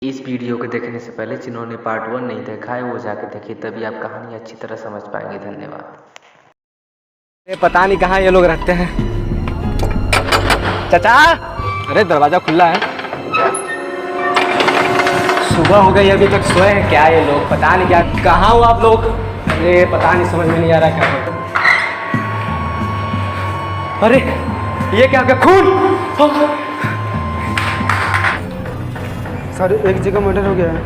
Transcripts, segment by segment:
इस वीडियो को देखने से पहले जिन्होंने पार्ट 1 नहीं देखा है वो जाके देखिए, तभी आप कहानी अच्छी तरह समझ पाएंगे। धन्यवाद। ये पता नहीं कहाँ ये लोग रहते हैं। चाचा, अरे दरवाजा खुला है। सुबह हो गई अभी तक सोए हैं क्या ये लोग? पता नहीं क्या, कहाँ हो आप लोग? अरे पता नहीं, समझ में नहीं आ रहा क्या है। अरे ये क्या हो गया? खून! सर एक जगह मर्डर हो गया है।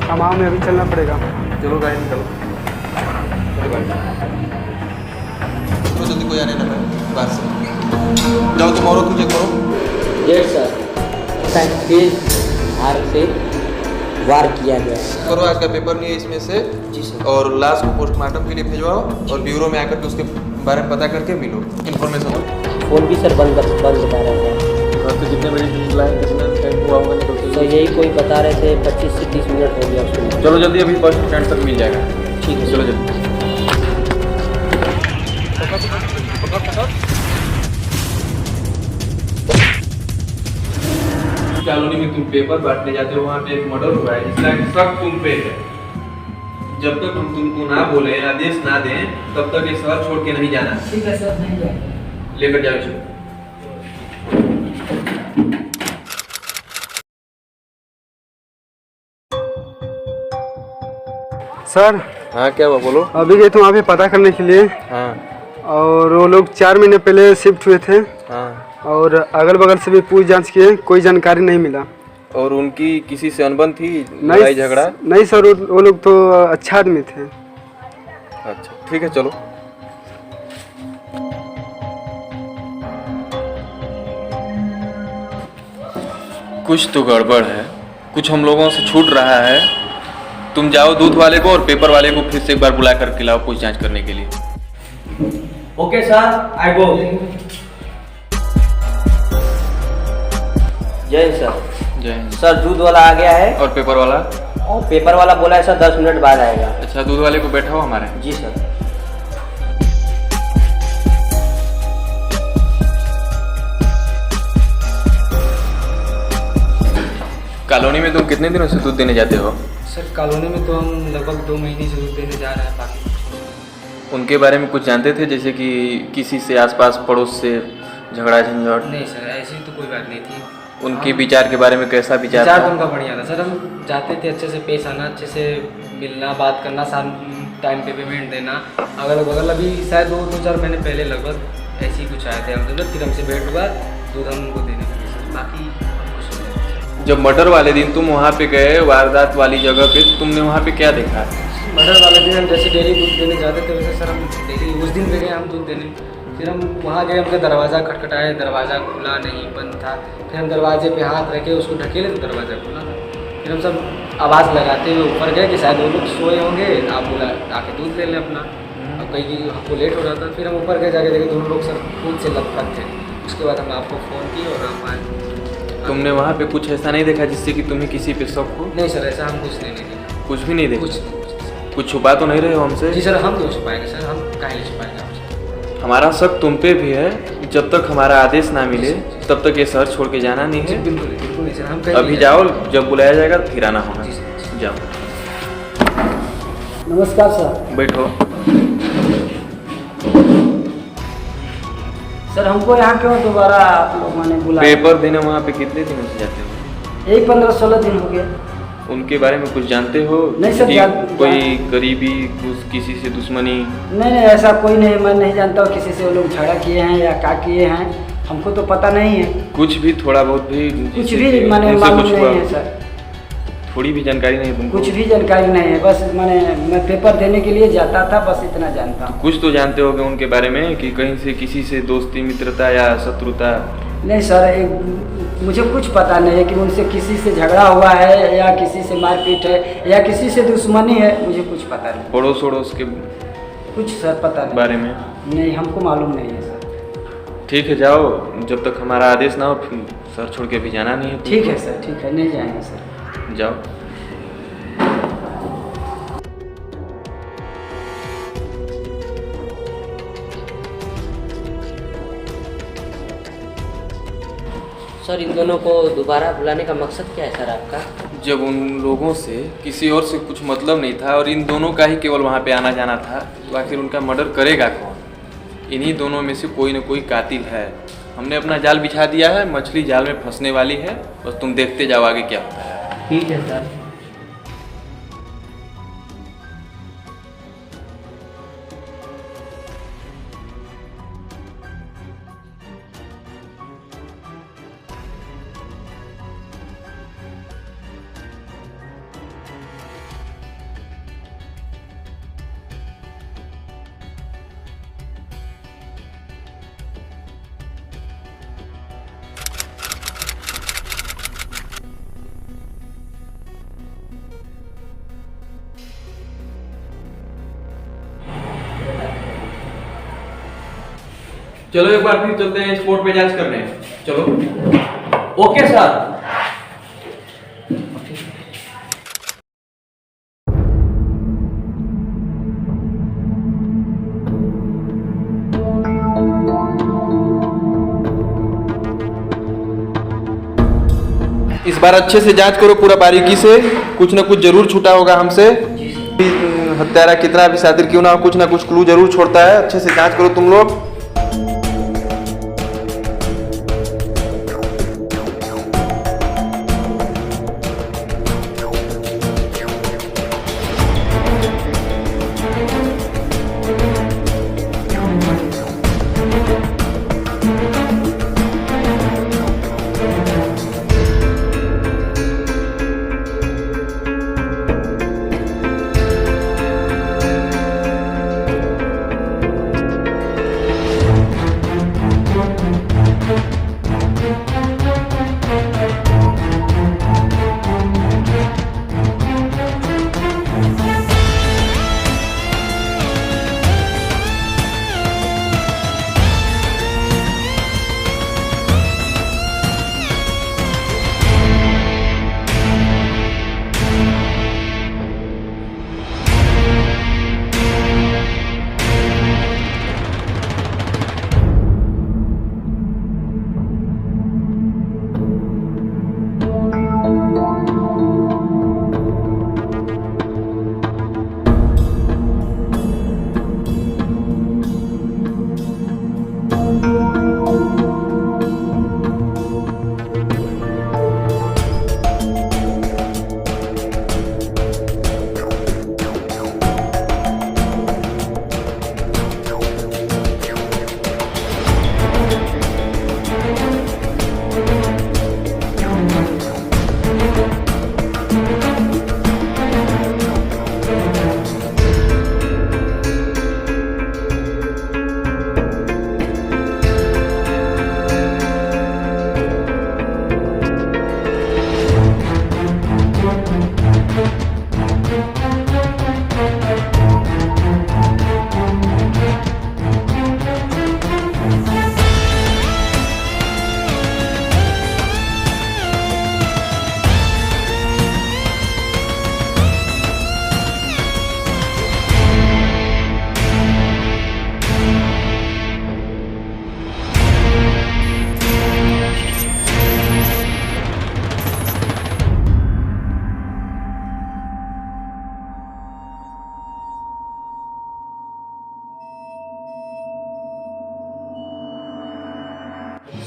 हमाम में अभी चलना पड़ेगा। चलो गाड़ी निकलो। तो जल्दी कोई आने ना पाए बाहर से। जाओ तुम और तुम चेक करो। यस सर, साइंटिफिक हार से वार किया गया है। करो, आज का पेपर नहीं है इसमें से। जी सर। और लाश को पोस्टमार्टम के लिए भिजवाओ और ब्यूरो में आकर के उसके बारे में पता करके मिलो, इन्फॉर्मेशन दो। फोन भी सर बंद बता रहे हैं। घर से कितने बजे निकला है, कितना टाइम हुआ होगा निकलते? तो यही कोई बता रहे थे 25 से 30 मिनट हो गया उसको। चलो जल्दी, अभी बस स्टैंड तक मिल जाएगा। ठीक है, चलो जल्दी। कॉलोनी में तुम पेपर बांटने जाते हो, वहाँ पे एक मर्डर हुआ है, इसका शक तुम पे है। जब तक हम तुमको ना बोले, आदेश ना दें, तब तक ये शहर छोड़ के नहीं जाना। ठीक है सर, नहीं जाएगा। लेकर जाओ इसे। सर हाँ क्या हुआ, बोलो। अभी गए थे वहाँ पे पता करने के लिए, हाँ और वो लोग 4 महीने पहले शिफ्ट हुए थे। हाँ। और अगल बगल से भी पूछ जांच किए, कोई जानकारी नहीं मिला। और उनकी किसी से अनबन थी, लड़ाई झगड़ा? नहीं सर, वो लोग तो अच्छा आदमी थे। अच्छा ठीक है, चलो। कुछ तो गड़बड़ है, कुछ हम लोगों से छूट रहा है। तुम जाओ दूध वाले को और पेपर वाले को फिर से एक बार बुला कर लाओ पूछ जांच करने के लिए। ओके सर, आई गो। जय सर। जय हिंद। सर दूध वाला आ गया है और पेपर वाला? और पेपर वाला बोला है सर 10 मिनट बाद आएगा। अच्छा, दूध वाले को बैठाओ हमारे। जी सर। कॉलोनी में तुम कितने दिनों से दूध देने जाते हो? सर कॉलोनी में तो हम लगभग 2 महीने से दूध देने जा रहे हैं। बाकी उनके बारे में कुछ जानते थे, जैसे कि किसी से आसपास पड़ोस से झगड़ा झंझट? नहीं सर, ऐसी तो कोई बात नहीं थी। उनके विचार के बारे में कैसा विचार विचार था? तो उनका बढ़िया था सर। हम चाहते थे अच्छे से पेश आना, अच्छे से मिलना, बात करना, साल टाइम पे पेमेंट देना। अगल बगल अभी शायद 2-4 महीने पहले लगभग ऐसे ही कुछ आए थे हम, फिर हमसे भेंट हुआ, दूध हम उनको देने लगे सर। बाकी कुछ नहीं। जब मर्डर वाले दिन तुम वहाँ पे गए, वारदात वाली जगह पे, तो तुमने वहाँ पे क्या देखा? मर्डर वाले दिन हम जैसे डेली दूध देने जाते थे वैसे सर हम डेली उस दिन भी गए हम दूध देने। फिर हम वहाँ गए, हमका दरवाज़ा खटखटाया, दरवाज़ा खुला नहीं, बंद था। फिर हम दरवाजे पे हाथ रखे, उसको ढकेले तो दरवाज़ा खुला। फिर हम सब आवाज़ लगाते हुए ऊपर गए कि शायद वो लोग सोए होंगे, आप बोला आके दूध ले लें अपना। अब कहीं कि हमको लेट हो रहा था, फिर हम ऊपर गए, जाके देखे दोनों लोग सर खुद से लथपथ थे। उसके बाद हम आपको फ़ोन किए और आप आए। तुमने वहाँ पे कुछ ऐसा नहीं देखा जिससे कि तुम्हें किसी पे शक हो? नहीं सर, ऐसा हम कुछ नहीं देखा। कुछ भी नहीं देखा? कुछ कुछ छुपा तो नहीं रहे हो हमसे? जी सर, हम क्यों छुपाएंगे सर, हम काहे छुपाएंगे आपसे? हमारा शक तुम पे भी है। जब तक हमारा आदेश ना मिले तब तक ये शहर छोड़ के जाना नहीं है। बिल्कुल बिल्कुल नहीं सर, हम कहीं अभी नहीं जाओ, जब बुलाया जाएगा फिर आना होगा। जी सर। जाओ, नमस्कार सर। बैठो। सर हमको यहाँ क्यों दोबारा आप लोग मैंने बुलाया? पेपर देने वहाँ पे कितने दिनों से जाते हो? यही 15-16 दिन हो गए। उनके बारे में कुछ जानते हो? नहीं सर, कि कोई गरीबी, कुछ किसी से दुश्मनी? नहीं नहीं, ऐसा कोई नहीं। मैं नहीं जानता हूँ किसी से वो लोग झगड़ा किए हैं या क्या किए हैं, हमको तो पता नहीं है। कुछ भी, थोड़ा बहुत भी? कुछ भी मैंने मालूम नहीं है सर। थोड़ी भी जानकारी नहीं तुमको? कुछ भी जानकारी नहीं है, बस मैं पेपर देने के लिए जाता था, बस इतना जानता हूँ। कुछ तो जानते होगे उनके बारे में, कि कहीं से किसी से दोस्ती मित्रता या शत्रुता? नहीं सर, मुझे कुछ पता नहीं है कि उनसे किसी से झगड़ा हुआ है या किसी से मारपीट है या किसी से दुश्मनी है, मुझे कुछ पता नहीं। पड़ोस वड़ोस के कुछ सर पता नहीं बारे में? नहीं, हमको मालूम नहीं है सर। ठीक है, जाओ, जब तक हमारा आदेश ना हो फिर सर छोड़ के भी जाना नहीं है। ठीक है सर, ठीक है, नहीं जाएंगे सर। जाओ। सर इन दोनों को दोबारा बुलाने का मकसद क्या है सर आपका? जब उन लोगों से किसी और से कुछ मतलब नहीं था और इन दोनों का ही केवल वहाँ पे आना जाना था, तो आखिर उनका मर्डर करेगा कौन? इन्हीं दोनों में से कोई न कोई कातिल है। हमने अपना जाल बिछा दिया है, मछली जाल में फंसने वाली है, बस तुम देखते जाओ आगे क्या होता है। ठीक है सर। चलो एक बार फिर चलते हैं स्पॉट पे जांच करने। चलो। Okay sir. इस बार अच्छे से जांच करो पूरा बारीकी से, कुछ ना कुछ जरूर छूटा होगा हमसे। हत्यारा कितना भी शातिर क्यों ना हो, कुछ ना कुछ क्लू जरूर छोड़ता है। अच्छे से जांच करो तुम लोग।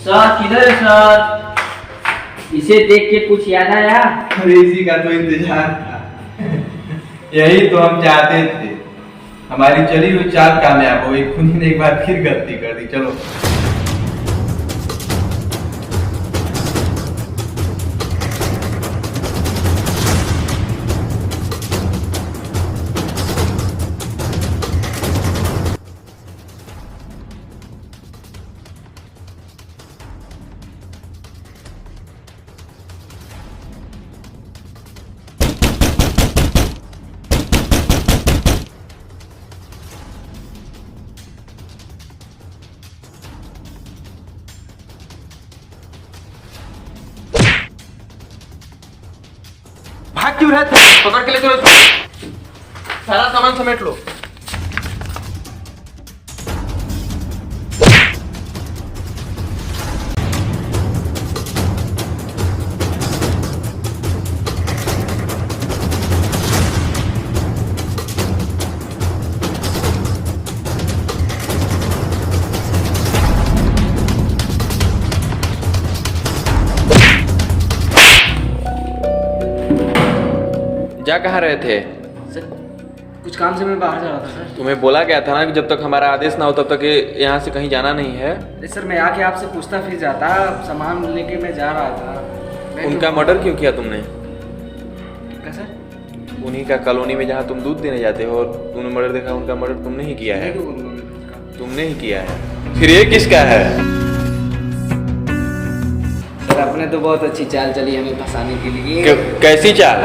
सर किधर है सर? इसे देख के कुछ याद आया? अरे इसी का तो इंतजार था। यही तो हम चाहते थे, हमारी चली हुई चाल कामयाब हो गई। खुनी ने एक बार फिर गलती कर दी। चलो भाग क्यों रहे थे? पकड़ के ले चलो, सारा सामान समेट लो। जा कहाँ रहे थे? सर कुछ काम से मैं बाहर जा रहा था सर। तुम्हें बोला गया था ना कि जब तक हमारा आदेश ना हो तब तक यहाँ से कहीं जाना नहीं है। अरे सर मैं आके आपसे पूछता फिर जाता, सामान लेके मैं जा रहा था। उनका मर्डर क्यों किया तुमने? क्या सर? उन्हीं का कॉलोनी में जहाँ तुम दूध देने जाते हो और तुमने मर्डर देखा, उनका मर्डर तुमने ही किया है। मैं क्यों बोलूँगा मैं? तुमने ही किया है। फिर ये किसका है? सर आपने तो बहुत अच्छी चाल चली हमें फंसाने के लिए। कैसी चाल?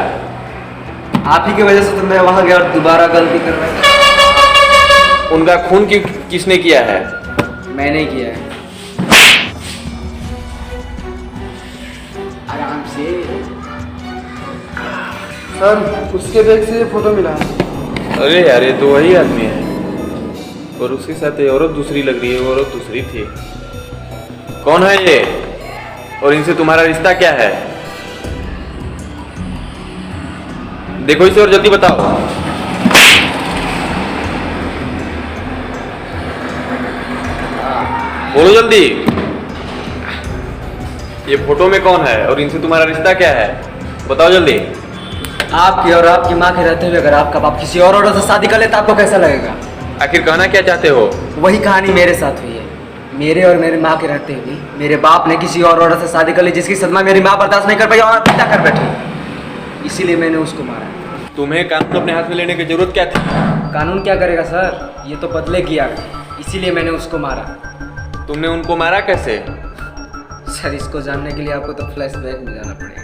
आप ही की वजह से तो मैं वहाँ गया और दोबारा गलती कर रहा था। उनका खून किसने किया है? मैंने किया है। आराम से। सर उसके बैग से फोटो मिला है। अरे यार ये तो वही आदमी है और उसके साथ ये औरत दूसरी लग रही है, वो औरत दूसरी थी। कौन है ये और इनसे तुम्हारा रिश्ता क्या है? देखो इसे और जल्दी बताओ। बोलो जल्दी। ये फोटो में कौन है और इनसे तुम्हारा रिश्ता क्या है? बताओ जल्दी। आपकी और आपकी माँ के रहते हुए अगर आपका बाप किसी और औरत से शादी कर ले तो आपको कैसा लगेगा? आखिर कहना क्या चाहते हो? वही कहानी मेरे साथ हुई है। मेरे और मेरे माँ के रहते हुए मेरे बाप ने किसी और औरत से शादी कर ली, जिसकी सदमा मेरी माँ बर्दाश्त नहीं कर पाई और पिता कर बैठी। इसीलिए मैंने उसको मारा। तुम्हें कानून अपने हाथ में लेने की जरूरत क्या थी? कानून क्या करेगा सर, ये तो बदले की आग थी, इसीलिए मैंने उसको मारा। तुमने उनको मारा कैसे? सर इसको जानने के लिए आपको तो फ्लैशबैक में जाना पड़ेगा।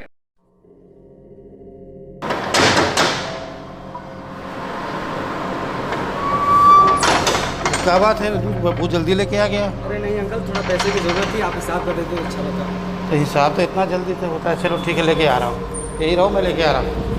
क्या बात है, बहुत जल्दी लेके आ गया? अरे नहीं अंकल, थोड़ा पैसे की जरूरत थी, आप हिसाब कर देते तो अच्छा होता। तो हिसाब तो इतना जल्दी से होता है। चलो ठीक है, लेके आ रहा हूँ। यही रहो, मैं लेके आ रहा हूँ।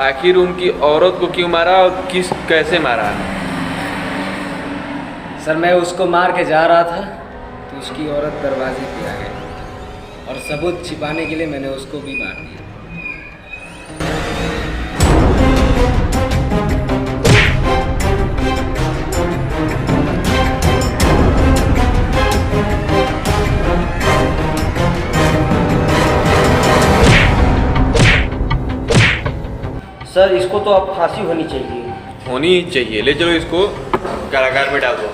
आखिर उनकी औरत को क्यों मारा और कैसे मारा? सर मैं उसको मार के जा रहा था तो उसकी औरत दरवाजे पे आ गई और सबूत छिपाने के लिए मैंने उसको भी मार दिया। सर इसको तो अब फांसी होनी चाहिए। होनी ही चाहिए। ले चलो इसको कारागार में डाल दो।